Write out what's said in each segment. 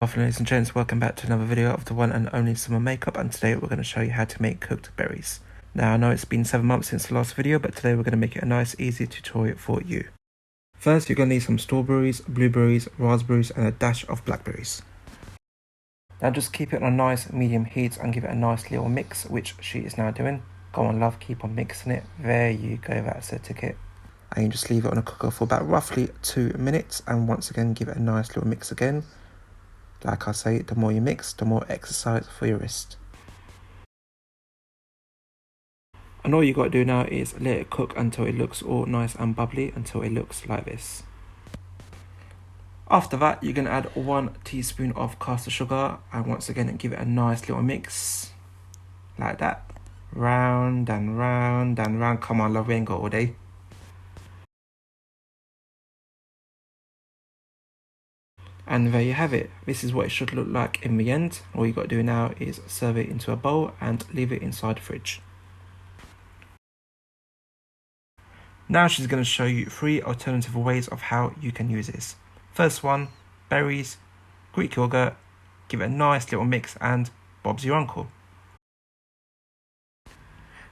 Afternoon, ladies and gents, welcome back to another video of the one and only Suman makeup, and today we're going to show you how to make cooked berries. Now I know it's been 7 months since the last video, but today we're going to make it a nice easy tutorial for you. First you're going to need some strawberries, blueberries, raspberries and a dash of blackberries. Now just keep it on a nice medium heat and give it a nice little mix, which she is now doing. Go on love, keep on mixing it. There you go, that's a ticket. And you just leave it on a cooker for about roughly 2 minutes, and once again give it a nice little mix again. Like I say, the more you mix, the more exercise for your wrist. And all you got to do now is let it cook until it looks all nice and bubbly, until it looks like this. After that, you're going to add 1 teaspoon of caster sugar, and once again give it a nice little mix. Like that. Round and round and round. Come on love, we ain't got all day. And there you have it. This is what it should look like in the end. All you got to do now is serve it into a bowl and leave it inside the fridge. Now she's going to show you 3 alternative ways of how you can use this. First one, berries, Greek yogurt, give it a nice little mix and Bob's your uncle.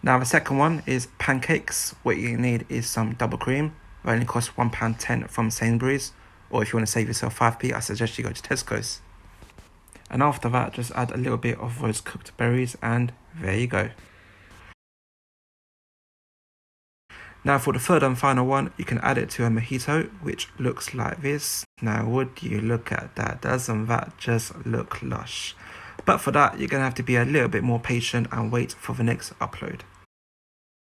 Now the second one is pancakes. What you need is some double cream. It only costs £1.10 from Sainsbury's. Or if you want to save yourself 5p, I suggest you go to Tesco's. And after that, just add a little bit of those cooked berries and there you go. Now for the third and final one, you can add it to a mojito, which looks like this. Now would you look at that, doesn't that just look lush? But for that, you're going to have to be a little bit more patient and wait for the next upload.